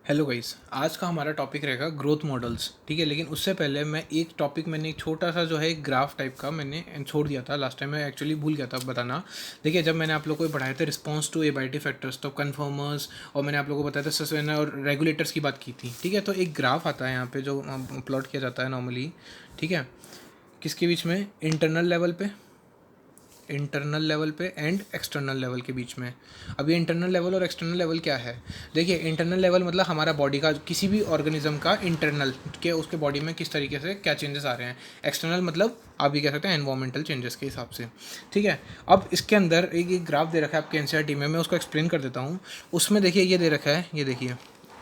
Hello guys, आज का हमारा टॉपिक रहेगा ग्रोथ मॉडल्स। ठीक है, लेकिन उससे पहले मैंने एक छोटा सा जो है एक ग्राफ टाइप का मैंने छोड़ दिया था लास्ट टाइम। मैं एक्चुअली भूल गया था बताना। देखिए, जब मैंने आप लोगों को पढ़ाए थे रिस्पॉन्स टू एबाइटी फैक्टर्स, तो कन्फर्मर्स और मैंने आप लोगों को बताया था सस्टेन और रेगुलेटर्स की बात की थी। ठीक है, तो एक ग्राफ आता है यहाँ पे जो प्लॉट किया जाता है नॉर्मली। ठीक है, किसके बीच में? इंटरनल लेवल पे एंड एक्सटर्नल लेवल के बीच में। अब ये इंटरनल लेवल और एक्सटर्नल लेवल क्या है? देखिए, इंटरनल लेवल मतलब हमारा बॉडी का, किसी भी ऑर्गेनिज्म का इंटरनल के उसके बॉडी में किस तरीके से क्या चेंजेस आ रहे हैं। एक्सटर्नल मतलब आप ये कह सकते हैं एनवायरमेंटल चेंजेस के हिसाब से। ठीक है, अब इसके अंदर एक ग्राफ दे रखा है आपके एनसीईआरटी में, मैं उसको एक्सप्लेन कर देता हूँ। उसमें देखिए ये दे रखा है, ये देखिए,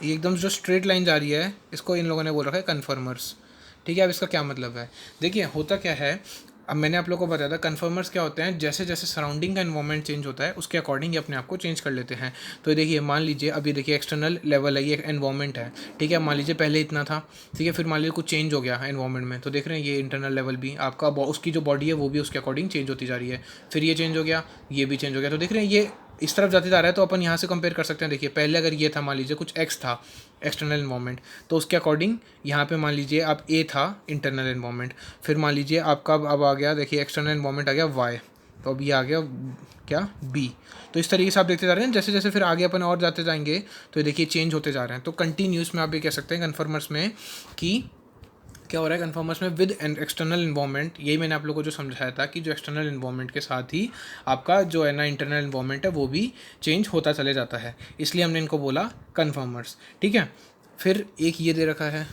ये एकदम जो स्ट्रेट लाइन जा रही है, इसको इन लोगों ने बोल रखा है कन्फर्मर्स। ठीक है, अब इसका क्या मतलब है? देखिए, होता क्या है, अब मैंने आप लोगों को बताया था कन्फर्मर्स क्या होते हैं, जैसे जैसे सराउंडिंग का एनवायरनमेंट चेंज होता है उसके अकॉर्डिंग ये अपने आप को चेंज कर लेते हैं। तो ये देखिए, मान लीजिए अब ये देखिए एक्सटर्नल लेवल है, ये एनवायरनमेंट है। ठीक है, मान लीजिए पहले इतना था। ठीक है, फिर मान लीजिए कुछ चेंज हो गया एनवायरनमेंट में, तो देख रहे हैं ये इंटरनल लेवल भी आपका उसकी जो बॉडी है वो भी उसके अकॉर्डिंग चेंज होती जा रही है। फिर ये चेंज हो गया, ये भी चेंज हो गया, तो देख रहे हैं ये इस तरफ जाते जा रहा है। तो अपन यहाँ से कंपेयर कर सकते हैं। देखिए, पहले अगर ये था, मान लीजिए कुछ एक्स था एक्सटर्नल इन्वायरमेंट, तो उसके अकॉर्डिंग यहाँ पे मान लीजिए आप ए था इंटरनल इन्वायरमेंट। फिर मान लीजिए आपका अब आ गया, देखिए एक्सटर्नल इन्वायरमेंट आ गया वाई, तो अब ये आ गया क्या, बी। तो इस तरीके से आप देखते जा रहे हैं, जैसे जैसे फिर आगे अपन और जाते जाएंगे तो देखिए चेंज होते जा रहे हैं। तो कंटिन्यूस में आप ये कह सकते हैं कन्फर्मर्स में कि क्या हो रहा है कन्फर्मर्स में विद एन एक्सटर्नल इन्वायरमेंट। यही मैंने आप लोगों को जो समझाया था कि जो एक्सटर्नल इन्वायरमेंट के साथ ही आपका जो है ना इंटरनल इन्वायरमेंट है वो भी चेंज होता चले जाता है, इसलिए हमने इनको बोला कन्फर्मर्स। ठीक है, फिर एक ये दे रखा है।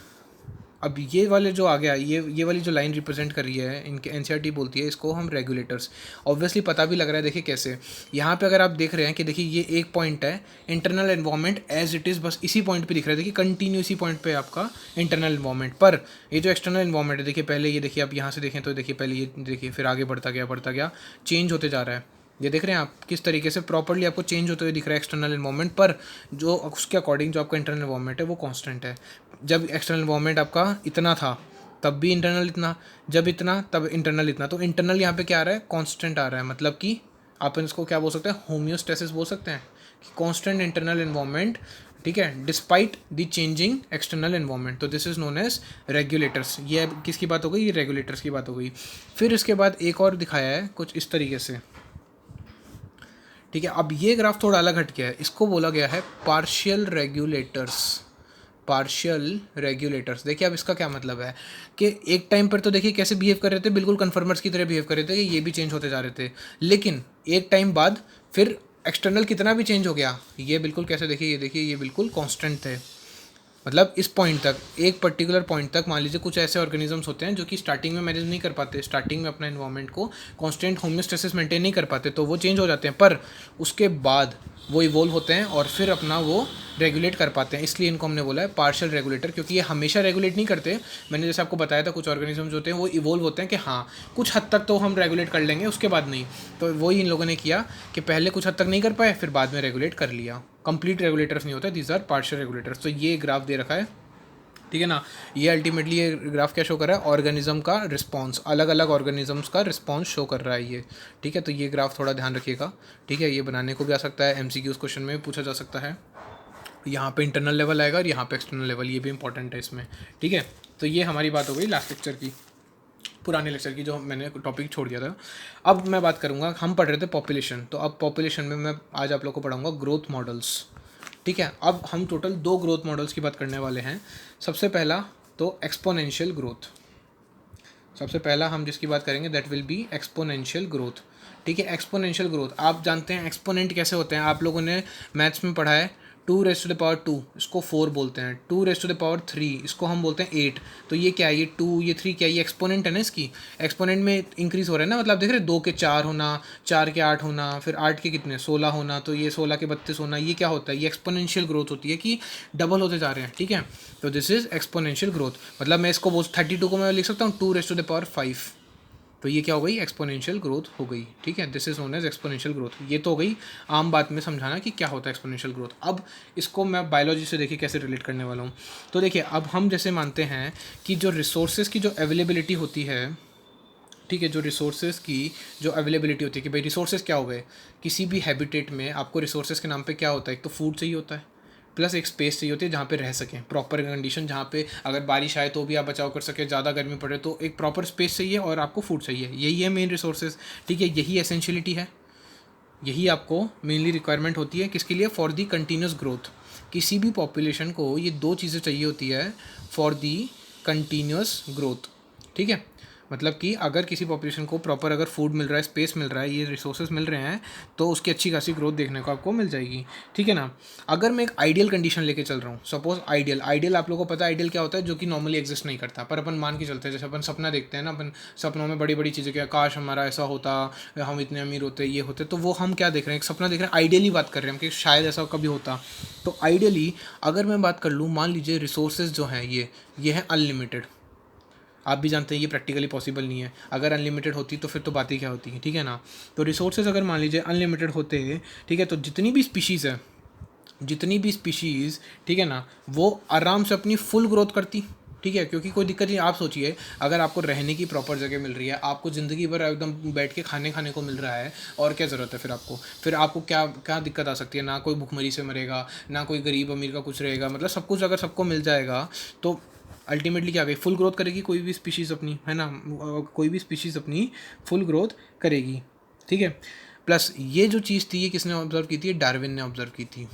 अब ये वाले जो आ गया, ये वाली जो लाइन रिप्रेजेंट कर रही है, इनके एनसीईआरटी बोलती है इसको हम रेगुलेटर्स। ऑब्वियसली पता भी लग रहा है, देखिए कैसे। यहाँ पे अगर आप देख रहे हैं कि देखिए ये एक पॉइंट है, internal environment as it is, बस इसी पॉइंट पे दिख रहा है। देखिए कंटिन्यू इसी पॉइंट पे आपका इंटरनल एनवायरनमेंट, पर ये जो एक्सटर्नल एनवायरनमेंट है, देखिए पहले ये देखिए, आप यहाँ से देखें तो देखिए पहले ये देखिए, फिर आगे बढ़ता गया चेंज होते जा रहा है। ये देख रहे हैं आप किस तरीके से प्रॉपर्ली आपको चेंज होते हुए दिख रहा है एक्सटर्नल एनवायरनमेंट, पर जो उसके अकॉर्डिंग जो आपका इंटरनल एनवायरनमेंट है वो कांस्टेंट है। जब एक्सटर्नल एनवायरनमेंट आपका इतना था तब भी इंटरनल इतना, जब इतना तब इंटरनल इतना, तो इंटरनल यहाँ पे क्या आ रहा है, कांस्टेंट आ रहा है। मतलब कि आप इसको क्या बोल सकते हैं, होम्योस्टेसिस बोल सकते हैं कि कांस्टेंट इंटरनल एनवायरनमेंट। ठीक है, despite the changing external environment, तो this is known as regulators. ये किसकी बात हो गई, ये रेगुलेटर्स की बात हो गई। फिर इसके बाद एक और दिखाया है कुछ इस तरीके से। ठीक है, अब ये ग्राफ थोड़ा अलग हट गया है, इसको बोला गया है पार्शियल रेगुलेटर्स। पार्शियल रेगुलेटर्स, देखिए अब इसका क्या मतलब है कि एक टाइम पर तो देखिए कैसे बिहेव कर रहे थे, बिल्कुल कन्फर्मर्स की तरह बिहेव कर रहे थे कि ये भी चेंज होते जा रहे थे। लेकिन एक टाइम बाद फिर एक्सटर्नल कितना भी चेंज हो गया, ये बिल्कुल कैसे, देखिए ये बिल्कुल कांस्टेंट थे। मतलब इस पॉइंट तक, एक पर्टिकुलर पॉइंट तक, मान लीजिए कुछ ऐसे ऑर्गेनिजम्स होते हैं जो कि स्टार्टिंग में मैनेज नहीं कर पाते, स्टार्टिंग में अपना इन्वायरमेंट को कांस्टेंट होम्योस्टेसिस मेंटेन नहीं कर पाते, तो वो चेंज हो जाते हैं, पर उसके बाद वो इवोल्व होते हैं और फिर अपना वो रेगुलेट कर पाते हैं। इसलिए इनको हमने बोला है पार्शियल रेगुलेटर, क्योंकि ये हमेशा रेगुलेट नहीं करते। मैंने जैसे आपको बताया था कुछ ऑर्गेनिजम्स होते हैं वो इवोल्व होते हैं कि हाँ कुछ हद तक तो हम रेगुलेट कर लेंगे, उसके बाद नहीं। तो वही इन लोगों ने किया कि पहले कुछ हद तक नहीं कर पाए, फिर बाद में रेगुलेट कर लिया। कंप्लीट रेगुलेटर्स नहीं होते, दीज आर पार्शियल रेगुलेटर्स। तो ये ग्राफ दे रखा है, ठीक है ना। ये अल्टीमेटली ये ग्राफ क्या शो कर रहा है, ऑर्गेनिज्म का रिस्पॉन्स, अलग अलग ऑर्गेनिजम्स का रिस्पॉन्स शो कर रहा है ये। ठीक है, तो ये ग्राफ थोड़ा ध्यान रखिएगा। ठीक है, ये बनाने को भी आ सकता है, एमसीक्यूज क्वेश्चन में भी पूछा जा सकता है। यहाँ पे इंटरनल लेवल आएगा और यहाँ पे एक्सटर्नल लेवल, ये भी इंपॉर्टेंट है इसमें। ठीक है, तो ये हमारी बात हो गई लास्ट लेक्चर की, पुराने लेक्चर की, जो मैंने टॉपिक छोड़ दिया था। अब मैं बात करूँगा, हम पढ़ रहे थे पॉपुलेशन, तो अब पॉपुलेशन में मैं आज आप लोग को पढ़ाऊँगा ग्रोथ मॉडल्स। ठीक है, अब हम टोटल 2 ग्रोथ मॉडल्स की बात करने वाले हैं। सबसे पहला तो एक्सपोनेंशियल ग्रोथ, सबसे पहला हम जिसकी बात करेंगे that will be exponential growth. ठीक है, एक्सपोनेंशियल ग्रोथ, आप जानते हैं एक्सपोनेंट कैसे होते हैं, आप लोगों ने मैथ्स में पढ़ा है। 2 रेज़ टू द पावर 2 इसको 4 बोलते हैं, 2 रेज़ टू द पावर 3 इसको हम बोलते हैं 8। तो ये क्या है, ये 2 ये 3 क्या है, ये एक्सपोनेंट है ना इसकी। एक्सपोनेंट में इंक्रीज हो रहा है ना, मतलब देख रहे हैं 2 के 4 होना, 4 के 8 होना, फिर 8 के कितने 16 होना, तो ये 16 के 32 होना, ये क्या होता है, ये एक्सपोनेंशियल ग्रोथ होती है कि डबल होते जा रहे हैं। ठीक है, तो दिस इज एक्सपोनेंशियल ग्रोथ। मतलब मैं इसको बोल 32 को मैं लिख सकता हूँ 2 रेज़ टू द पावर 5, तो ये क्या हो गई, एक्सपोनेंशियल ग्रोथ हो गई। ठीक है, this is known as exponential growth. ये तो हो गई आम बात में समझाना कि क्या होता है एक्सपोनेंशियल ग्रोथ। अब इसको मैं बायोलॉजी से देखिए कैसे रिलेट करने वाला हूँ। तो देखिए, अब हम जैसे मानते हैं कि जो रिसोर्सेज की जो अवेलेबिलिटी होती है, ठीक है, जो रिसोर्सेज की जो अवेलेबिलिटी होती है कि भाई रिसोर्सेज क्या हो गए, किसी भी हैबिटेट में आपको रिसोर्सेज के नाम पे क्या होता है, एक तो फूड चाहिए होता है। प्लस एक स्पेस चाहिए होती है जहाँ पे रह सकें, प्रॉपर कंडीशन, जहाँ पे अगर बारिश आए तो भी आप बचाव कर सकें, ज़्यादा गर्मी पड़े तो एक प्रॉपर स्पेस चाहिए, और आपको फूड चाहिए। यही है मेन रिसोर्सेज, ठीक है, यही एसेंशियलिटी है, यही आपको मेनली रिक्वायरमेंट होती है। किसके लिए? For the continuous growth. किसी भी पॉपुलेशन को ये दो चीज़ें चाहिए होती है फॉर दी कंटिन्यूस ग्रोथ, ठीक है। मतलब कि अगर किसी पॉपुलेशन को प्रॉपर अगर फूड मिल रहा है, स्पेस मिल रहा है, ये रिसोर्सेज मिल रहे हैं, तो उसकी अच्छी खासी ग्रोथ देखने को आपको मिल जाएगी, ठीक है ना। अगर मैं एक आइडियल कंडीशन लेके चल रहा हूँ, सपोज आइडियल आप लोगों को पता है आइडियल क्या होता है, जो कि नॉर्मली एग्जिस्ट नहीं करता, पर अपन मान के चलते हैं। जैसे अपन सपना देखते हैं ना, अपन सपनों में बड़ी बड़ी चीज़ें, क्या काश हमारा ऐसा होता, हम इतने अमीर होते, ये होते, तो वो हम क्या देख रहे हैं? एक सपना देख रहे हैं, आइडियली बात कर रहे हैं हम कि शायद ऐसा कभी होता। तो आइडियली अगर मैं बात कर लूँ, मान लीजिए रिसोर्सेज जो हैं ये है अनलिमिटेड। आप भी जानते हैं ये प्रैक्टिकली पॉसिबल नहीं है। अगर अनलिमिटेड होती तो फिर तो बात ही क्या होती है, ठीक है ना। तो रिसोर्सेज अगर मान लीजिए अनलिमिटेड होते, ठीक है, तो जितनी भी स्पीशीज़, ठीक है ना, वो आराम से अपनी फुल ग्रोथ करती, ठीक है, क्योंकि कोई दिक्कत नहीं। आप सोचिए, अगर आपको रहने की प्रॉपर जगह मिल रही है, आपको ज़िंदगी भर एकदम बैठ के खाने को मिल रहा है, और क्या ज़रूरत है फिर आपको क्या क्या दिक्कत आ सकती है? ना कोई भुखमरी से मरेगा, ना कोई गरीब अमीर का कुछ रहेगा, मतलब सब कुछ अगर सबको मिल जाएगा तो अल्टीमेटली क्या करेगी? फुल ग्रोथ करेगी कोई भी स्पीशीज़ अपनी, है ना, कोई भी स्पीशीज़ अपनी फुल ग्रोथ करेगी, ठीक है। प्लस ये जो चीज़ थी, ये किसने ऑब्जर्व की थी? डार्विन ने ऑब्जर्व की थी,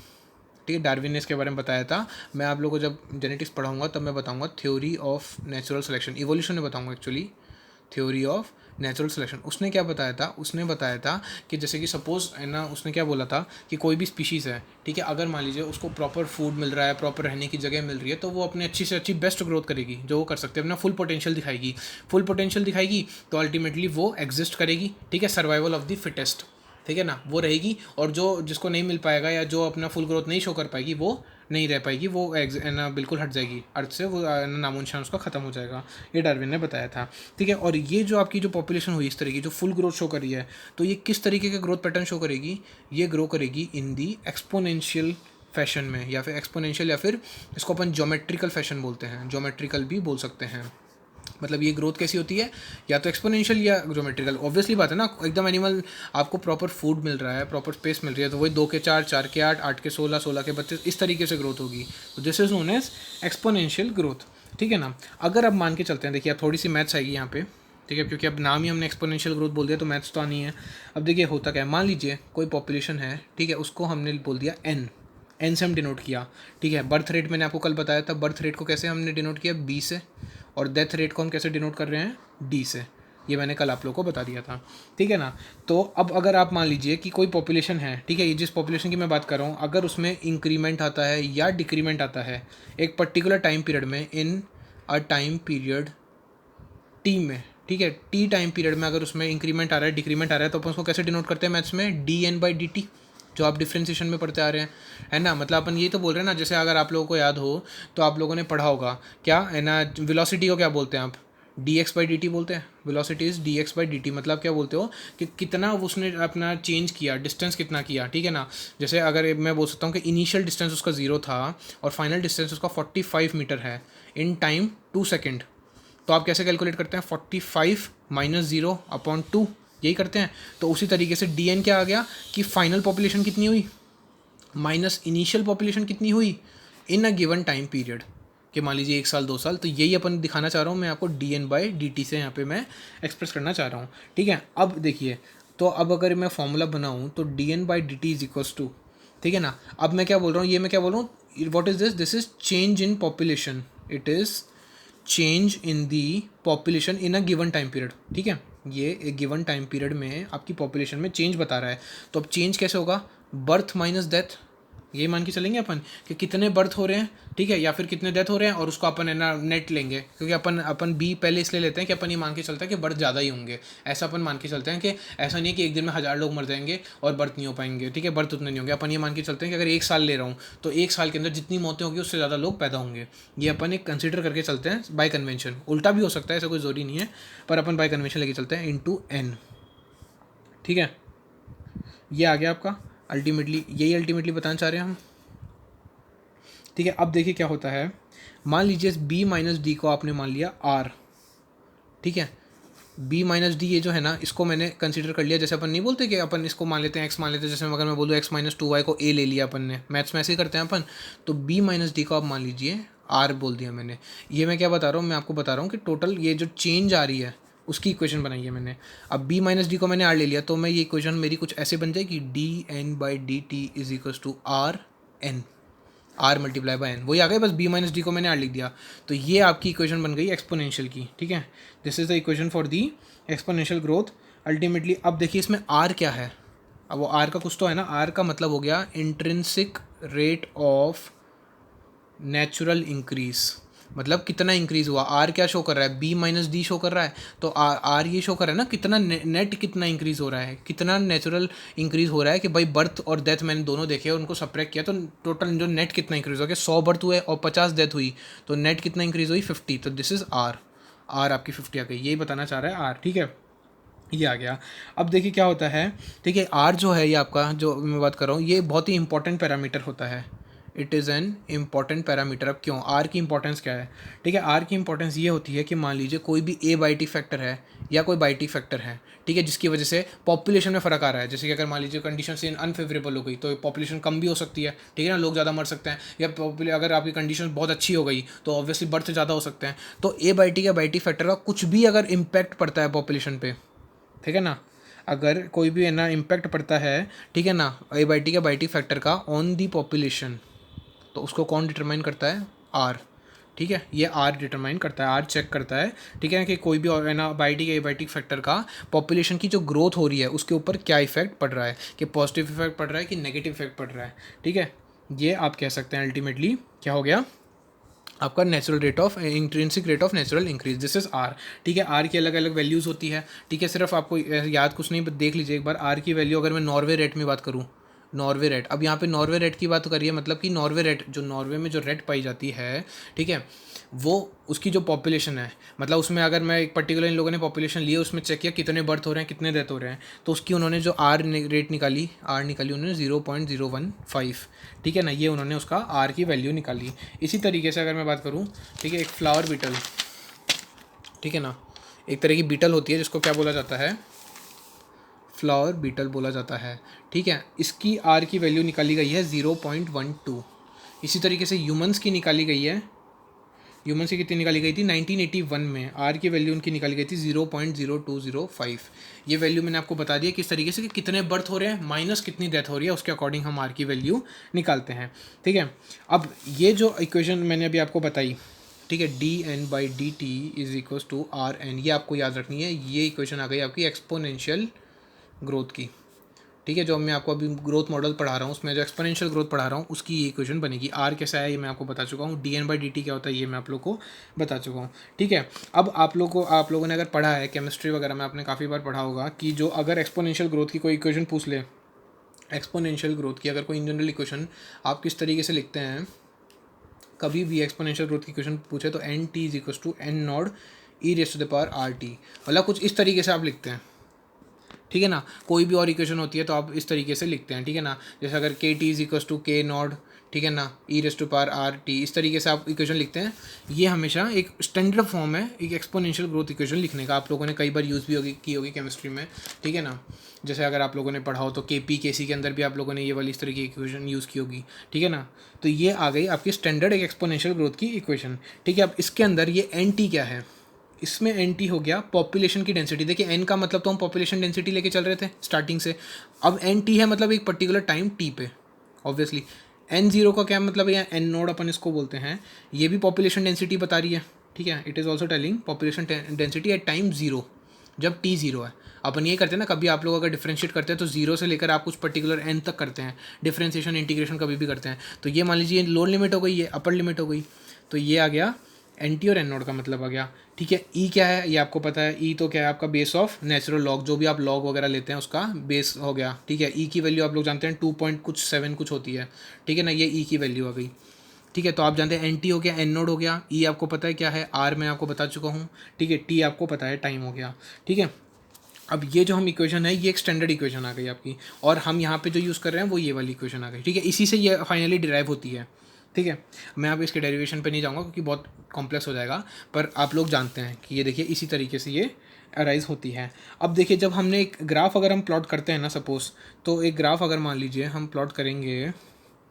ठीक है। डार्विन ने इसके बारे में बताया था। मैं आप लोगों को जब जेनेटिक्स पढ़ाऊंगा तब मैं बताऊंगा theory of natural selection, evolution में बताऊंगा actually, theory of natural selection. उसने क्या बताया था? उसने बताया था कि जैसे कि सपोज है ना, उसने क्या बोला था कि कोई भी स्पीशीज़ है, ठीक है, अगर मान लीजिए उसको प्रॉपर फूड मिल रहा है, प्रॉपर रहने की जगह मिल रही है, तो वो अपनी अच्छी से अच्छी बेस्ट ग्रोथ करेगी जो वो कर सकते हैं, अपना फुल पोटेंशियल दिखाएगी। तो अल्टीमेटली वो एग्जिस्ट करेगी, ठीक है, सर्वाइवल ऑफ द फिटेस्ट, ठीक है ना, वो रहेगी। और जो जिसको नहीं मिल पाएगा या जो अपना फुल ग्रोथ नहीं शो कर पाएगी, वो नहीं रह पाएगी, वो ना बिल्कुल हट जाएगी अर्थ से, वो नामो निशान उसका ख़त्म हो जाएगा। ये डार्विन ने बताया था, ठीक है। और ये जो आपकी जो पॉपुलेशन हुई इस तरह की, जो फुल ग्रोथ शो कर रही है, तो ये किस तरीके के ग्रोथ पैटर्न शो करेगी? ये ग्रो करेगी इन दी एक्सपोनेंशियल फैशन में, या फिर एक्सपोनेंशियल, या फिर इसको अपन ज्योमेट्रिकल फैशन बोलते हैं, ज्योमेट्रिकल भी बोल सकते हैं। मतलब ये ग्रोथ कैसी होती है? या तो एक्सपोनेंशियल या ज्योमेट्रिकल। ऑब्वियसली बात है ना, एकदम एनिमल आपको प्रॉपर फूड मिल रहा है, प्रॉपर स्पेस मिल रही है, तो वही 2 के 4, 4 के 8, 8 के 16, 16 के 32, इस तरीके से ग्रोथ होगी। तो this is known as exponential growth, ठीक है ना। अगर अब मान के चलते हैं, देखिए अब थोड़ी सी मैथ्स आएगी यहाँ पे, ठीक है, क्योंकि अब नाम ही हमने एक्सपोनेंशियल ग्रोथ बोल दिया, तो मैथ्स तो आनी है। अब देखिए होता क्या है, मान लीजिए कोई पॉपुलेशन है, ठीक है, उसको हमने बोल दिया एन से हम डिनोट किया, ठीक है। बर्थ रेट मैंने आपको कल बताया था, बर्थ रेट को कैसे हमने डिनोट किया? बी से। और डेथ रेट को हम कैसे डिनोट कर रहे हैं? डी से। ये मैंने कल आप लोगों को बता दिया था, ठीक है ना। तो अब अगर आप मान लीजिए कि कोई पॉपुलेशन है, ठीक है, ये जिस पॉपुलेशन की मैं बात कर रहा हूँ, अगर उसमें इंक्रीमेंट आता है या डिक्रीमेंट आता है एक पर्टिकुलर टाइम पीरियड में, इन अ टाइम पीरियड टी में, ठीक है, टी टाइम पीरियड में अगर उसमें इंक्रीमेंट आ रहा है, डिक्रीमेंट आ रहा है, तो अपन उसको कैसे डिनोट करते हैं मैथ्स में? D N by D T, जो आप डिफ्रेंसिएशन में पढ़ते आ रहे हैं, है ना। मतलब अपन ये तो बोल रहे हैं ना, जैसे अगर आप लोगों को याद हो तो आप लोगों ने पढ़ा होगा, क्या है ना, वेलोसिटी को क्या बोलते हैं आप? D x by D T बोलते हैं। Velocity is D x by D T, मतलब क्या बोलते हो कि कितना उसने अपना चेंज किया, डिस्टेंस कितना किया, ठीक है ना। जैसे अगर मैं बोल सकता हूँ कि इनिशियल डिस्टेंस उसका 0 था और फाइनल डिस्टेंस उसका 45 मीटर है इन टाइम 2 सेकेंड, तो आप कैसे कैलकुलेट करते हैं? 45 माइनस 0 अपॉन 2, यही करते हैं। तो उसी तरीके से डी एन क्या आ गया कि फाइनल पॉपुलेशन कितनी हुई माइनस इनिशियल पॉपुलेशन कितनी हुई इन अ गिवन टाइम पीरियड, कि मान लीजिए 1 साल 2 साल। तो यही अपन दिखाना चाह रहा हूँ मैं आपको, D N by D T से यहाँ पे मैं एक्सप्रेस करना चाह रहा हूँ, ठीक है। अब देखिए, तो अब अगर मैं फॉर्मूला बनाऊँ तो D N by D T is equals to, ठीक है ना। अब मैं क्या बोल रहा हूँ, ये मैं क्या बोल रहा हूँ, what is this? This is change in population, it is change in the population in a given time period, ठीक है। ये एक गिवन टाइम पीरियड में आपकी पॉपुलेशन में चेंज बता रहा है। तो अब चेंज कैसे होगा? बर्थ माइनस डेथ, ये मान के चलेंगे अपन कि कितने बर्थ हो रहे हैं, ठीक है, या फिर कितने डेथ हो रहे हैं, और उसको अपन है ना नेट लेंगे, क्योंकि अपन बी पहले इसलिए लेते हैं कि अपन ये मान के चलते हैं कि बर्थ ज़्यादा ही होंगे। ऐसा अपन मान के चलते हैं कि ऐसा नहीं है कि एक दिन में 1000 लोग मर जाएंगे और बर्थ नहीं हो पाएंगे, ठीक है, बर्थ उतने नहीं होंगे। अपन ये मान के चलते हैं कि अगर 1 साल ले रहा हूँ तो 1 साल के अंदर जितनी मौतें होंगी उससे ज़्यादा लोग पैदा होंगे। ये अपन एक कंसिडर करके चलते हैं बाय कन्वेंशन। उल्टा भी हो सकता है, ऐसा कोई ज़रूरी नहीं है, पर अपन बाय कन्वेंशन लेके चलते हैं इंटू एन, ठीक है। ये आ गया आपका अल्टीमेटली, यही अल्टीमेटली बताना चाह रहे हैं हम, ठीक है। अब देखिए क्या होता है, मान लीजिए बी माइनस डी को आपने मान लिया आर, ठीक है। बी माइनस डी ये जो है ना, इसको मैंने कंसीडर कर लिया, जैसे अपन नहीं बोलते कि अपन इसको मान लेते हैं एक्स मान लेते हैं, जैसे अगर मैं बोलूँ एक्स माइनस 2y को ए ले लिया अपन ने, मैथ्स में ऐसे ही करते हैं अपन, तो बी माइनस डी को आप मान लीजिए आर बोल दिया मैंने। ये मैं क्या बता रहा हूँ, मैं आपको बता रहा हूँ कि टोटल ये जो चेंज आ रही है उसकी इक्वेशन बनाई है मैंने। अब b माइनस डी को मैंने आर ले लिया, तो मैं ये इक्वेशन मेरी कुछ ऐसे बन जाएगी, D N by D T is equals to R N, R multiply by N, वही आ गया, बस b माइनस डी को मैंने आर लिख दिया। तो ये आपकी इक्वेशन बन गई एक्सपोनेंशियल की, ठीक है। This is the equation for the exponential growth ultimately. अब देखिए इसमें r क्या है, अब वो r का कुछ तो है ना, r का मतलब हो गया intrinsic rate of natural increase, मतलब कितना इंक्रीज हुआ। आर क्या शो कर रहा है, बी माइनस डी शो कर रहा है, तो आर ये शो कर रहा है ना कितना नेट कितना इंक्रीज हो रहा है, कितना नेचुरल इंक्रीज हो रहा है, कि भाई बर्थ और डेथ मैंने दोनों देखे, उनको सब्ट्रैक्ट किया तो टोटल जो नेट कितना इंक्रीज हो गया, 100 बर्थ हुए और 50 डेथ हुई, तो नेट कितना इंक्रीज हुई 50, तो दिस इज आर, आर आपकी 50 आ गई, यही बताना चाह रहा है आर, ठीक है, ये आ गया। अब देखिए क्या होता है, ठीक है, आर जो है ये आपका जो मैं बात कर रहा हूँ ये बहुत ही इंपॉर्टेंट पैरामीटर होता है, it is an important parameter. अब क्यों, आर की इंपॉर्टेंस क्या है, ठीक है, आर की इंपॉर्टेंस ये होती है कि मान लीजिए कोई भी ए बाई टी फैक्टर है या कोई बाई टी फैक्टर है, ठीक है, जिसकी वजह से पॉपुलेशन में फ़र्क आ रहा है, जैसे कि अगर मान लीजिए कंडीशन से अनफेवरेबल हो गई तो पॉपुलेशन कम भी हो सकती है, ठीक है ना, लोग ज़्यादा मर सकते हैं, या अगर आपकी कंडीशन बहुत अच्छी हो गई तो ऑब्वियसली बर्थ ज़्यादा हो सकते हैं। तो ए बाई टी या बाई टी फैक्टर का कुछ भी अगर इम्पैक्ट पड़ता है पॉपुलेशन पे, ठीक है ना, अगर कोई भी है ना इम्पैक्ट पड़ता है, ठीक है ना, ए बाई टी का बाई टी फैक्टर का ऑन दी पॉपुलेशन, तो उसको कौन डिटरमाइन करता है, आर, ठीक है, ये आर डिटरमाइन करता है, आर चेक करता है, ठीक है, कि कोई भी है ना बाइटिक या एबाइटिक फैक्टर का पॉपुलेशन की जो ग्रोथ हो रही है उसके ऊपर क्या इफेक्ट पड़ रहा है, कि पॉजिटिव इफेक्ट पड़ रहा है कि नेगेटिव इफेक्ट पड़ रहा है, ठीक है, ये आप कह सकते हैं अल्टीमेटली क्या हो गया आपका natural rate of intrinsic rate of natural increase, this is R, ठीक है। आर की अलग अलग वैल्यूज़ होती है, ठीक है, सिर्फ आपको याद कुछ नहीं, देख लीजिए एक बार आर की वैल्यू। अगर मैं नॉर्वे रेट में बात करूँ, नॉर्वे रेट, अब यहाँ पे नॉर्वे रेट की बात करिए, मतलब कि नॉर्वे रेट जो नॉर्वे में जो रेट पाई जाती है, ठीक है, वो उसकी जो पॉपुलेशन है, मतलब उसमें अगर मैं एक पर्टिकुलर इन लोगों ने पॉपुलेशन लिए, उसमें चेक किया कितने बर्थ हो रहे हैं कितने डेथ हो रहे हैं, तो उसकी उन्होंने जो आर रेट निकाली, आर निकाली उन्होंने 0.015, ठीक है ना, ये उन्होंने उसका आर की वैल्यू निकाली। इसी तरीके से अगर मैं बात करूँ, ठीक है, एक फ्लावर बीटल, ठीक है ना, एक तरह की बीटल होती है जिसको क्या बोला जाता है, फ्लावर बीटल बोला जाता है, ठीक है, इसकी आर की वैल्यू निकाली गई है 0.12। इसी तरीके से ह्यूमंस की निकाली गई है, ह्यूमंस की कितनी निकाली गई थी 1981 में, आर की वैल्यू उनकी निकाली गई थी 0.0205। ये वैल्यू मैंने आपको बता दिया किस तरीके से कि कितने बर्थ हो रहे हैं माइनस कितनी डेथ हो रही है, उसके अकॉर्डिंग हम आर की वैल्यू निकालते हैं, ठीक है। अब ये जो इक्वेशन मैंने अभी आपको बताई, ठीक है, D N by D T is equals to R N, ये आपको याद रखनी है, ये इक्वेशन आ गई आपकी एक्सपोनेंशियल ग्रोथ की, ठीक है, जो मैं आपको अभी ग्रोथ मॉडल पढ़ा रहा हूँ उसमें जो एक्सपोनेंशियल ग्रोथ पढ़ा रहा हूँ उसकी ये इक्वेशन बनेगी। आर कैसा है ये मैं आपको बता चुका हूँ, D N by D T क्या होता है ये मैं आप लोग को बता चुका हूँ, ठीक है। अब आप लोगों ने अगर पढ़ा है केमिस्ट्री वगैरह में, आपने काफ़ी बार पढ़ा होगा कि जो अगर एक्सपोनेंशियल ग्रोथ की कोई इक्वेशन पूछ ले, एक्सपोनेंशियल ग्रोथ की अगर कोई इन जनरल इक्वेशन आप किस तरीके से लिखते हैं, कभी भी एक्सपोनेंशियल ग्रोथ की क्वेश्चन पूछे तो N T is equals to N not E raise to the power R T, मतलब कुछ इस तरीके से आप लिखते हैं, ठीक है ना। कोई भी और इक्वेशन होती है तो आप इस तरीके से लिखते हैं, ठीक है ना, जैसे अगर K T is equals to K not, ठीक है ना, E raise to power R T, इस तरीके से आप इक्वेशन लिखते हैं। ये हमेशा एक स्टैंडर्ड फॉर्म है एक एक्सपोनेंशियल ग्रोथ इक्वेशन लिखने का, आप लोगों ने कई बार यूज़ भी की होगी केमिस्ट्री में, ठीक है ना। जैसे अगर आप लोगों ने पढ़ा हो तो के पी के सी के अंदर भी आप लोगों ने ये वाली इस तरह की इक्वेशन यूज़ की होगी, ठीक है ना। तो ये आ गई आपकी स्टैंडर्ड एक एक्सपोनेंशियल ग्रोथ की इक्वेशन, ठीक है। अब इसके अंदर ये एन टी क्या है, इसमें एन टी हो गया पॉपुलेशन की डेंसिटी। देखिए एन का मतलब तो हम पॉपुलेशन डेंसिटी लेके चल रहे थे स्टार्टिंग से, अब एन टी है मतलब एक पर्टिकुलर टाइम टी पे, ऑब्वियसली एन जीरो का क्या मतलब है, या एन नोड अपन इसको बोलते हैं, ये भी पॉपुलेशन डेंसिटी बता रही है, ठीक है। It is also telling population density at time zero, जब टी जीरो है। अपन ये करते हैं ना, कभी आप लोग अगर डिफ्रेंशिएट करते हैं तो जीरो से लेकर आप कुछ पर्टिकुलर एन तक करते हैं, डिफ्रेंशिएशन इंटीग्रेशन कभी भी करते हैं, तो ये मान लीजिए लोअर लिमिट हो गई, ये अपर लिमिट हो गई, तो ये आ गया एन टी और एन नोड का मतलब आ गया, ठीक है। ई क्या है ये आपको पता है, ई तो क्या है आपका बेस ऑफ नेचुरल लॉग, जो भी आप लॉग वगैरह लेते हैं उसका बेस हो गया, ठीक है। ई की वैल्यू आप लोग जानते हैं 2.7 कुछ होती है, ठीक है ना, ये ई की वैल्यू आ गई, ठीक है। तो आप जानते हैं एन टी हो गया, एन नोड हो गया, ई आपको पता है क्या है, आर मैं आपको बता चुका हूँ, ठीक है, टी आपको पता है टाइम हो गया, ठीक है। अब ये जो हम इक्वेशन है ये एक स्टैंडर्ड इक्वेशन आ गई आपकी, और हम यहाँ पे जो यूज़ कर रहे हैं वो ये वाली इक्वेशन आ गई, ठीक है। इसी से ये फाइनली डिराइव होती है, ठीक है। मैं अब इसके डेरिवेशन पे नहीं जाऊँगा क्योंकि बहुत कॉम्प्लेक्स हो जाएगा, पर आप लोग जानते हैं कि ये देखिए इसी तरीके से ये अराइज होती है। अब देखिए जब हमने एक ग्राफ अगर हम प्लॉट करते हैं ना सपोज, तो एक ग्राफ अगर मान लीजिए हम प्लॉट करेंगे,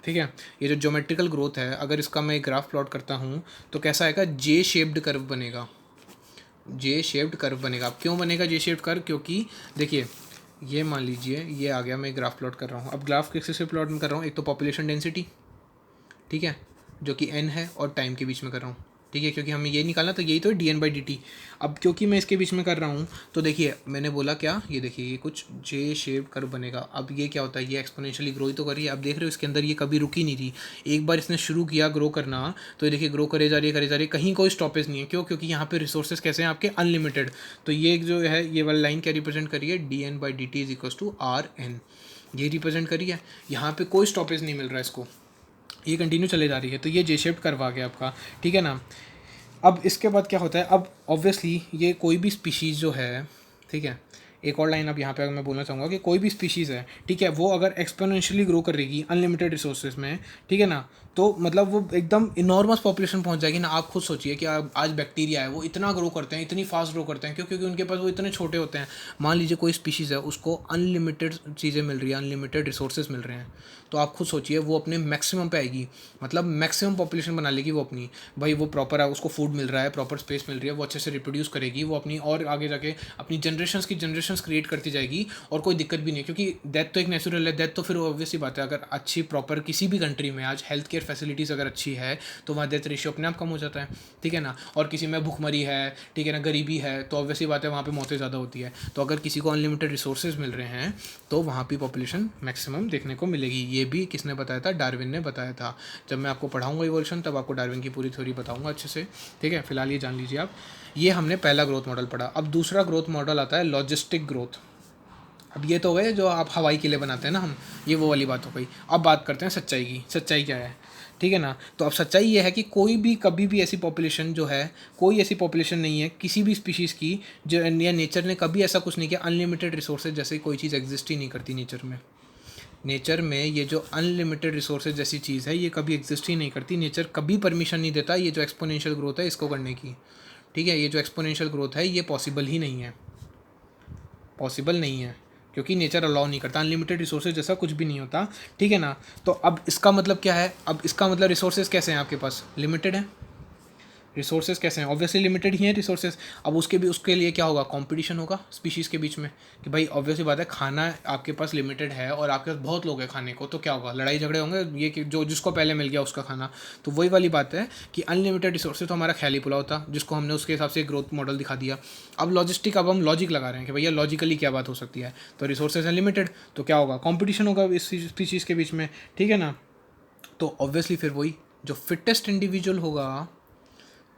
ठीक है, ये जो ज्योमेट्रिकल ग्रोथ है अगर इसका मैं एक ग्राफ प्लॉट करता हूँ तो कैसा आएगा, जे शेप्ड कर्व बनेगा, जे शेप्ड कर्व बनेगा। अब क्यों बनेगा जे शेप्ड कर्व, क्योंकि देखिए ये मान लीजिए ये आ गया, मैं ग्राफ प्लॉट कर रहा हूँ। अब ग्राफ किस से प्लॉट में कर रहा हूँ, एक तो पॉपुलेशन डेंसिटी, ठीक है, जो कि n है, और टाइम के बीच में कर रहा हूँ, ठीक है, क्योंकि हमें ये निकालना तो यही तो D N by D T. अब क्योंकि मैं इसके बीच में कर रहा हूँ तो देखिए मैंने बोला क्या, ये देखिए ये कुछ जे शेप कर्व बनेगा। अब ये क्या होता है, ये एक्सपोनेंशियली ग्रो ही तो कर रही है। अब देख रहे हो इसके अंदर ये कभी रुकी नहीं थी, एक बार इसने शुरू किया ग्रो करना तो ये देखिए ग्रो करे जा रही है, करे जा रही है, कहीं कोई स्टॉपेज नहीं है। क्यों, क्योंकि यहाँ पे रिसोर्सेज कैसे हैं आपके, अनलिमिटेड। तो ये जो है ये वाली लाइन क्या रिप्रेजेंट करिए, D N by D T is equal to R N, ये रिप्रेजेंट करिए। यहाँ पे कोई स्टॉपेज नहीं मिल रहा है इसको, ये कंटिन्यू चले जा रही है, तो ये जे शेप्ड कर्व आ गया आपका, ठीक है ना। अब इसके बाद क्या होता है, अब ऑब्वियसली ये कोई भी स्पीशीज़ जो है, ठीक है, एक और लाइन अब यहाँ पे अगर मैं बोलना चाहूँगा कि कोई भी स्पीशीज़ है, ठीक है, वो अगर एक्सपोनेंशियली ग्रो करेगी अनलिमिटेड रिसोर्सेज में, ठीक है ना, तो मतलब वो एकदम इनॉर्मस पॉपुलेशन पहुँच जाएगी ना। आप खुद सोचिए कि आज बैक्टीरिया है वो इतना ग्रो करते हैं, इतनी फास्ट ग्रो करते हैं, क्यों, क्योंकि उनके पास वो इतने छोटे होते हैं। मान लीजिए कोई स्पीशीज़ है उसको अनलिमिटेड चीज़ें मिल रही है, अनलिमिटेड रिसोर्सेज मिल रहे हैं, तो आप खुद सोचिए वो अपने मैक्सिमम पे आएगी, मतलब मैक्सिमम पॉपुलेशन बना लेगी वो अपनी। भाई वो प्रॉपर है, उसको फूड मिल रहा है, प्रॉपर स्पेस मिल रही है, वो अच्छे से रिप्रोड्यूस करेगी, वो अपनी और आगे जाके अपनी जनरेशंस की जनरेशंस क्रिएट करती जाएगी, और कोई दिक्कत भी नहीं है, क्योंकि डेथ तो एक नेचुरल है। डेथ तो फिर ऑब्वियसली बात है, अगर अच्छी प्रॉपर किसी भी कंट्री में आज हेल्थ केयर फैसिलिटीज़ अगर अच्छी है तो वहाँ डेथ रेशियो अपने आप कम हो जाता है, ठीक है ना। और किसी में भूखमरी है, ठीक है ना, गरीबी है, तो ऑब्वियसली बात है वहाँ पे मौतें ज़्यादा होती है। तो अगर किसी को अनलिमिटेड रिसोर्सेज मिल रहे हैं तो वहाँ पे पॉपुलेशन मैक्सिमम देखने को मिलेगी। ये भी किसने बताया था, डार्विन ने बताया था। जब मैं आपको पढ़ाऊंगा इवोल्यूशन तब आपको डार्विन की पूरी थ्योरी बताऊंगा अच्छे से, ठीक है। फिलहाल ये जान लीजिए आप, ये हमने पहला ग्रोथ मॉडल पढ़ा। अब दूसरा ग्रोथ मॉडल आता है लॉजिस्टिक ग्रोथ। अब ये तो गए जो आप हवाई किले बनाते हैं ना हम, ये वो वाली बात हो गई। अब बात करते हैं सच्चाई की, सच्चाई क्या है, ठीक है ना। तो अब सच्चाई ये है कि कोई भी कभी भी ऐसी पॉपुलेशन जो है, कोई ऐसी पॉपुलेशन नहीं है किसी भी स्पीशीज़ की जो, या नेचर ने कभी ऐसा कुछ नहीं किया। अनलिमिटेड रिसोर्सेज जैसे कोई चीज़ एग्जिस्ट ही नहीं करती नेचर में। नेचर में ये जो अनलिमिटेड रिसोर्सेज जैसी चीज़ है ये कभी एग्जिस्ट ही नहीं करती। नेचर कभी परमिशन नहीं देता ये जो एक्सपोनेंशियल ग्रोथ है इसको करने की, ठीक है। ये जो एक्सपोनेंशियल ग्रोथ है ये पॉसिबल ही नहीं है, पॉसिबल नहीं है, क्योंकि नेचर अलाउ नहीं करता। अनलिमिटेड रिसोर्सेज जैसा कुछ भी नहीं होता, ठीक है ना। तो अब इसका मतलब क्या है, अब इसका मतलब रिसोर्सेज कैसे हैं आपके पास, लिमिटेड है। रिसोर्सेज कैसे हैं, ऑब्वियसली लिमिटेड ही हैं रिसोर्सेज। अब उसके लिए क्या होगा, कंपटीशन होगा स्पीशीज़ के बीच में, कि भाई ऑब्वियसली बात है खाना आपके पास लिमिटेड है और आपके पास बहुत लोग हैं खाने को, तो क्या होगा, लड़ाई झगड़े होंगे, ये कि जो जिसको पहले मिल गया उसका खाना। तो वही वाली बात है कि अनलिमिटेड रिसोर्सेज तो हमारा ख्याली पुलाव था जिसको हमने उसके हिसाब से ग्रोथ मॉडल दिखा दिया। अब लॉजिस्टिक, अब हम लॉजिक लगा रहे हैं कि भैया लॉजिकली क्या बात हो सकती है। तो रिसोर्सेज हैं लिमिटेड, तो क्या होगा, कॉम्पिटिशन होगा इस स्पीशीज़ के बीच में, ठीक है ना। तो ऑब्वियसली फिर वही जो फिटेस्ट इंडिविजुअल होगा,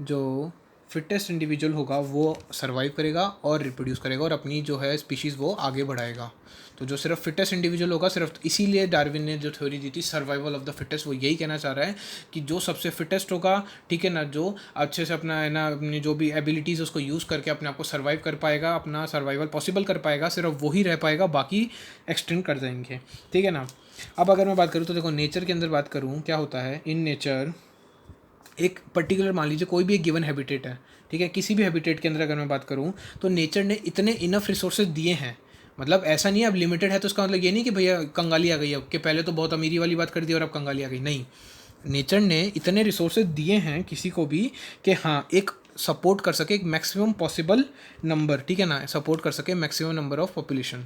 जो फिटेस्ट इंडिविजुअल होगा वो सर्वाइव करेगा और रिप्रोड्यूस करेगा और अपनी जो है स्पीशीज़ वो आगे बढ़ाएगा। तो जो सिर्फ फिटेस्ट इंडिविजुअल होगा, सिर्फ इसीलिए डार्विन ने जो थ्योरी दी थी सर्वाइवल ऑफ द फिटेस्ट, वो यही कहना चाह रहा है कि जो सबसे फिटेस्ट होगा, ठीक है ना, जो अच्छे से अपना है ना अपनी जो भी एबिलिटीज़ उसको यूज़ करके अपने आप को सर्वाइव कर पाएगा, अपना सर्वाइवल पॉसिबल कर पाएगा, सिर्फ वही रह पाएगा, बाकी एक्सटेंड कर जाएंगे, ठीक है ना। अब अगर मैं बात करूँ तो देखो नेचर के अंदर बात करूँ क्या होता है, इन नेचर एक पर्टिकुलर मान लीजिए कोई भी एक गिवन हैबिटेट है, ठीक है, किसी भी हैबिटेट के अंदर अगर मैं बात करूँ तो नेचर ने इतने इनफ रिसोर्सेज दिए हैं। मतलब ऐसा नहीं है अब लिमिटेड है तो उसका मतलब ये नहीं कि भैया कंगाली आ गई अब, कि पहले तो बहुत अमीरी वाली बात कर दी और अब कंगाली आ गई, नहीं। नेचर ने इतने रिसोर्सेज दिए हैं किसी को भी कि हाँ एक सपोर्ट कर सके एक मैक्सिमम पॉसिबल नंबर, ठीक है ना, सपोर्ट कर सके मैक्सिमम नंबर ऑफ पॉपुलेशन।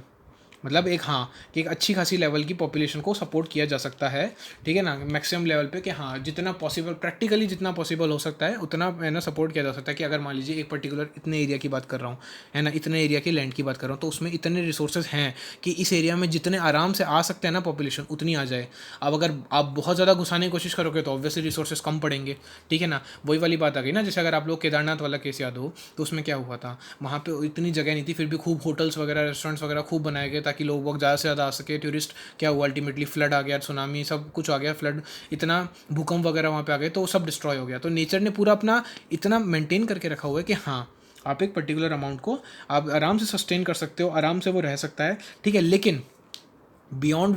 मतलब एक हाँ कि एक अच्छी खासी लेवल की पॉपुलेशन को सपोर्ट किया जा सकता है, ठीक है ना, मैक्सिमम लेवल पे कि हाँ जितना पॉसिबल प्रैक्टिकली जितना पॉसिबल हो सकता है उतना है ना सपोर्ट किया जा सकता है। कि अगर मान लीजिए एक पर्टिकुलर इतने एरिया की बात कर रहा हूँ, है ना, इतने एरिया की लैंड की बात कर रहा हूँ, तो उसमें इतने रिसोर्सेज हैं कि इस एरिया में जितने आराम से आ सकते हैं ना पॉपुलेशन उतनी आ जाए। अब अगर आप बहुत ज़्यादा घुसाने की कोशिश करोगे तो ऑब्वियसली रिसोर्सेज कम पड़ेंगे, ठीक है ना। वही वाली बात आ गई ना, जैसे अगर आप लोग केदारनाथ वाला केस याद हो तो उसमें क्या हुआ था, वहाँ पे इतनी जगह नहीं थी फिर भी खूब होटल्स वगैरह रेस्टोरेंट्स वगैरह खूब बनाए गए ताकि लोग बहुत ज़्यादा से ज़्यादा आ सके टूरिस्ट। क्या हुआ अल्टीमेटली, फ्लड आ गया, सुनामी सब कुछ आ गया, फ्लड इतना भूकंप वगैरह वहाँ पे आ गए तो सब डिस्ट्रॉय हो गया। तो नेचर ने पूरा अपना इतना मेंटेन करके रखा हुआ है कि हाँ आप एक पर्टिकुलर अमाउंट को आप आराम से सस्टेन कर सकते हो, आराम से वो रह सकता है, ठीक है। लेकिन beyond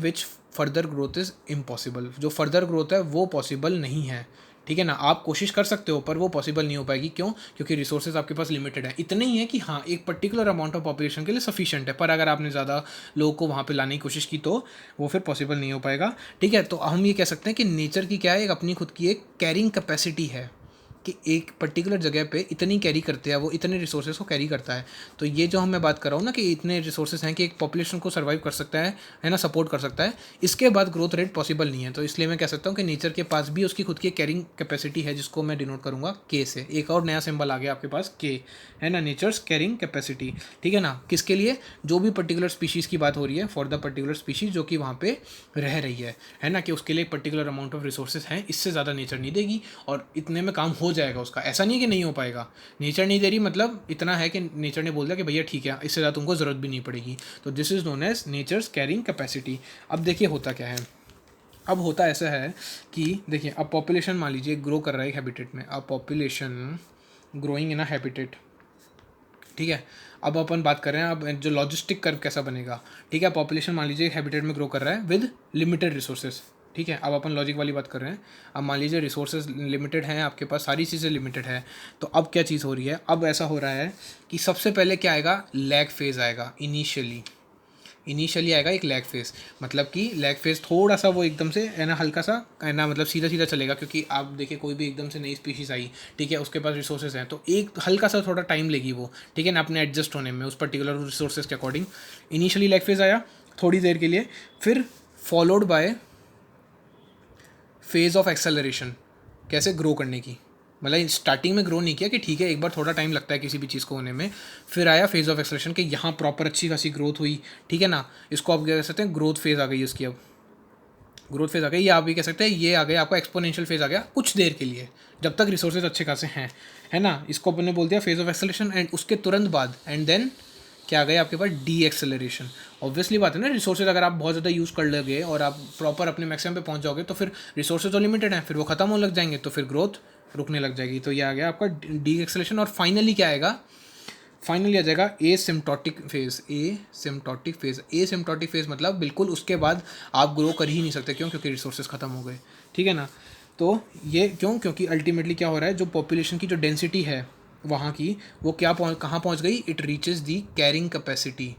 which further growth is impossible, जो फर्दर ग्रोथ है वो पॉसिबल नहीं है, ठीक है ना। आप कोशिश कर सकते हो पर वो पॉसिबल नहीं हो पाएगी। क्यों? क्योंकि रिसोर्सेज आपके पास लिमिटेड है। इतने ही है कि हाँ एक पर्टिकुलर अमाउंट ऑफ पॉपुलेशन के लिए सफिशिएंट है, पर अगर आपने ज़्यादा लोगों को वहाँ पे लाने की कोशिश की तो वो फिर पॉसिबल नहीं हो पाएगा। ठीक है, तो हम ये कह सकते हैं कि नेचर की क्या है, एक अपनी खुद की एक कैरिंग कैपेसिटी है कि एक पर्टिकुलर जगह पे इतनी कैरी करते हैं, वो इतने रिसोर्सेज को कैरी करता है। तो ये जो हम मैं बात कर रहा हूँ ना कि इतने रिसोर्सेज हैं कि एक पॉपुलेशन को सर्वाइव कर सकता है ना, सपोर्ट कर सकता है, इसके बाद ग्रोथ रेट पॉसिबल नहीं है। तो इसलिए मैं कह सकता हूँ कि नेचर के पास भी उसकी खुद की कैरिंग कैपेसिटी है, जिसको मैं डिनोट करूँगा के से। एक और नया सिंबल आ गया आपके पास के, है ना, नेचर्स कैरिंग कैपेसिटी। ठीक है ना, किसके लिए? जो भी पर्टिकुलर स्पीशीज़ की बात हो रही है, फॉर द पर्टिकुलर स्पीशीज़ जो कि वहाँ पे रह रही है ना, कि उसके लिए एक पर्टिकुलर अमाउंट ऑफ रिसोर्सेज हैं, इससे ज़्यादा नेचर नहीं देगी और इतने में काम हो जाएगा उसका। ऐसा नहीं है कि नहीं हो पाएगा। नेचर नहीं दे रही मतलब इतना है कि नेचर ने बोल दिया कि भैया ठीक है, इससे ज़्यादा तुमको ज़रूरत भी नहीं पड़ेगी। तो this is known as nature's carrying capacity. अब देखिए होता क्या है, अब होता ऐसा है कि देखिए अब पॉपुलेशन मान लीजिए ग्रो कर रहा है हैबिटेट में, अब population growing in a habitat. ठीक है, अब अपन बात कर रहे हैं अब जो लॉजिस्टिक कर्व कैसा बनेगा। ठीक है, पॉपुलेशन मान लीजिए हैबिटेट में ग्रो कर रहा है विद लिमिटेड रिसोर्सेज। ठीक है, अब अपन लॉजिक वाली बात कर रहे हैं। अब मान लीजिए रिसोर्सेज लिमिटेड हैं, आपके पास सारी चीज़ें लिमिटेड है। तो अब क्या चीज़ हो रही है, अब ऐसा हो रहा है कि सबसे पहले क्या आएगा, लैग फेज आएगा। इनिशियली आएगा एक लैग फेज, मतलब कि लैग फेज थोड़ा सा वो एकदम से है ना हल्का सा है ना, मतलब सीधा सीधा चलेगा, क्योंकि आप देखिए कोई भी एकदम से नई स्पीशीज़ आई, ठीक है, उसके पास रिसोर्सेज हैं, तो एक हल्का सा थोड़ा टाइम लेगी वो, ठीक है ना, अपने एडजस्ट होने में उस पर्टिकुलर रिसोर्सेज के अकॉर्डिंग। इनिशियली लैग फेज आया थोड़ी देर के लिए, फिर followed by phase of acceleration, कैसे ग्रो करने की, मतलब स्टार्टिंग में ग्रो नहीं किया कि ठीक है एक बार थोड़ा टाइम लगता है किसी भी चीज़ को होने में, फिर आया फेज ऑफ एक्सेलरेशन कि यहाँ प्रॉपर अच्छी खासी ग्रोथ हुई। ठीक है ना, इसको आप क्या कह सकते हैं, ग्रोथ फेज आ गई उसकी। अब ग्रोथ फेज आ गई, या आप ये कह सकते हैं ये आ गया आपका एक्सपोनेंशियल फेज आ गया कुछ देर के लिए, जब तक रिसोर्सेज अच्छे खासे हैं, है ना, इसको अपन ने बोल दिया फेज ऑफ एक्सेलरेशन। एंड उसके तुरंत बाद एंड देन क्या आ गया आपके पास, डी एक्सेलरेशन। ऑब्वियसली बात है ना, रिसोर्सेज अगर आप बहुत ज़्यादा यूज़ कर लोगे और आप प्रॉपर अपने मैक्सिमम पे पहुंच जाओगे तो फिर रिसोर्सेज तो लिमिटेड हैं, फिर वो खत्म होने लग जाएंगे, तो फिर ग्रोथ रुकने लग जाएगी। तो ये आ गया आपका डी एक्सेलरेशन। और फाइनली क्या आएगा, फाइनली आ जाएगा एसिम्प्टोटिक फेज। एसिम्प्टोटिक फेज मतलब बिल्कुल उसके बाद आप ग्रो कर ही नहीं सकते। क्यों? क्योंकि रिसोर्सेज खत्म हो गए। ठीक है ना, तो ये क्यों, क्योंकि अल्टीमेटली क्या हो रहा है, जो पॉपुलेशन की जो डेंसिटी है वहाँ की, वो क्या कहाँ पहुँच गई, it reaches the carrying capacity,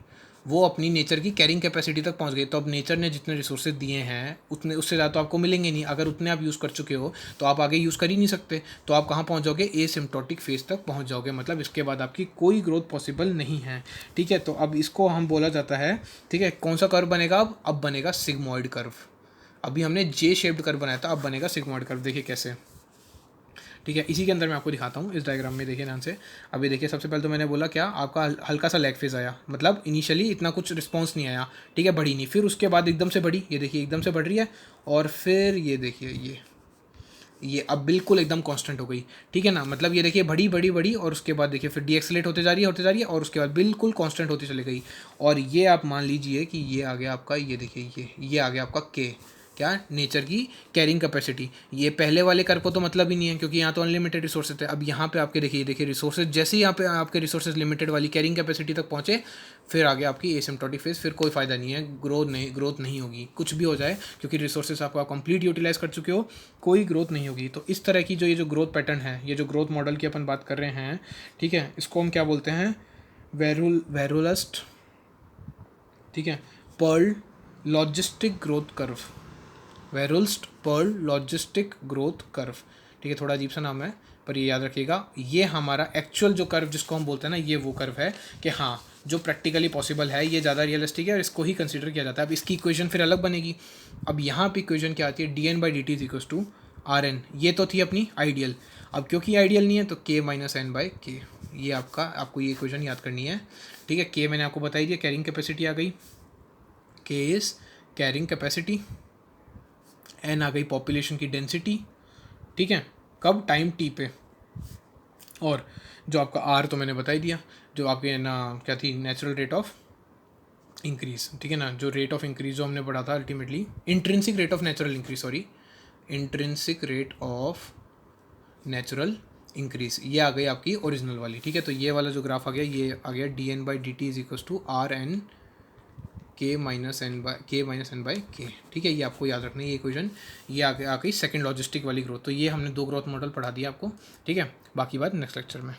वो अपनी नेचर की कैरिंग कैपेसिटी तक पहुंच गई। तो अब नेचर ने जितने रिसोर्सेज दिए हैं उतने, उससे ज़्यादा तो आपको मिलेंगे नहीं। अगर उतने आप यूज़ कर चुके हो तो आप आगे यूज़ कर ही नहीं सकते। तो आप कहाँ पहुंच जाओगे, एसिम्प्टोटिक फेज तक पहुंच जाओगे, मतलब इसके बाद आपकी कोई ग्रोथ पॉसिबल नहीं है। ठीक है, तो अब इसको हम बोला जाता है, ठीक है, कौन सा कर्व बनेगा, अब बनेगा सिग्मॉइड कर्व। अभी हमने जे शेप्ड कर्व बनाया था, अब बनेगा सिग्मॉइड कर्व। देखिए कैसे, ठीक है, इसी के अंदर मैं आपको दिखाता हूँ इस डायग्राम में। देखिए ध्यान से, अभी देखिए सबसे पहले तो मैंने बोला क्या, आपका हल्का सा लैग फेज आया, मतलब इनिशियली इतना कुछ रिस्पॉन्स नहीं आया, ठीक है, बढ़ी नहीं, फिर उसके बाद एकदम से बढ़ी, ये देखिए एकदम से बढ़ रही है, और फिर ये देखिए ये अब बिल्कुल एकदम कांस्टेंट हो गई। ठीक है ना, मतलब ये देखिए बढ़ी बढ़ी बढ़ी, और उसके बाद देखिए फिर डीएक्सेलेट होते जा रही है, और उसके बाद बिल्कुल कांस्टेंट होती चली गई। और ये आप मान लीजिए कि ये आ गया आपका, ये देखिए ये आ गया आपका के, क्या, नेचर की कैरिंग कैपेसिटी। ये पहले वाले कर्व को तो मतलब ही नहीं है, क्योंकि यहाँ तो अनलिमिटेड रिसोर्सेज थे। अब यहाँ पे आपके देखिए रिसोर्सेज, जैसे ही यहाँ पे आपके रिसोर्सेज लिमिटेड वाली कैरिंग कैपेसिटी तक पहुँचे, फिर आगे आपकी एसिम्प्टोटिक फेज, फिर कोई फ़ायदा नहीं है, ग्रोथ नहीं होगी, कुछ भी हो जाए, क्योंकि रिसोर्सेज आपको कंप्लीट यूटिलाइज कर चुके हो, कोई ग्रोथ नहीं होगी। तो इस तरह की जो ये जो ग्रोथ पैटर्न है, ये जो ग्रोथ मॉडल की अपन बात कर रहे हैं, ठीक है, इसको हम क्या बोलते हैं, वेरुलस्ट, ठीक है, Pearl logistic growth curve, Verhulst Pearl logistic growth curve. ठीक है, थोड़ा अजीब सा नाम है, पर ये याद रखिएगा, ये हमारा एक्चुअल जो कर्व जिसको हम बोलते हैं ना, ये वो कर्व है कि हाँ जो प्रैक्टिकली पॉसिबल है, ये ज़्यादा रियलिस्टिक है और इसको ही कंसीडर किया जाता है। अब इसकी इक्वेशन फिर अलग बनेगी। अब यहाँ पे इक्वेशन क्या आती है, D N by D T is equals to R N. ये तो थी अपनी आइडियल, अब क्योंकि आइडियल नहीं है तो के माइनस एन बाई के, ये आपको ये इक्वेशन याद करनी है। ठीक है, के मैंने आपको बताई दिया, कैरिंग कैपेसिटी आ गई, के इज़ कैरिंग कैपेसिटी, एन आ गई पॉपुलेशन की डेंसिटी। ठीक है, कब, टाइम टी पे, और जो आपका आर तो मैंने बता ही दिया, जो आपके ना क्या थी, नेचुरल रेट ऑफ इंक्रीज। ठीक है ना, जो रेट ऑफ इंक्रीज जो हमने पढ़ा था ultimately, intrinsic rate of natural increase, sorry, intrinsic rate of natural increase, ये आ गई आपकी ओरिजिनल वाली। ठीक है, तो ये वाला जो ग्राफ आ गया, ये आ गया D N by D T is equals to R N K minus N by K. ठीक है, ये आपको याद रखना है ये इक्वेशन। ये आ गई सेकंड लॉजिस्टिक वाली ग्रोथ। तो ये हमने 2 ग्रोथ मॉडल पढ़ा दिया आपको। ठीक है, बाकी बात नेक्स्ट लेक्चर में।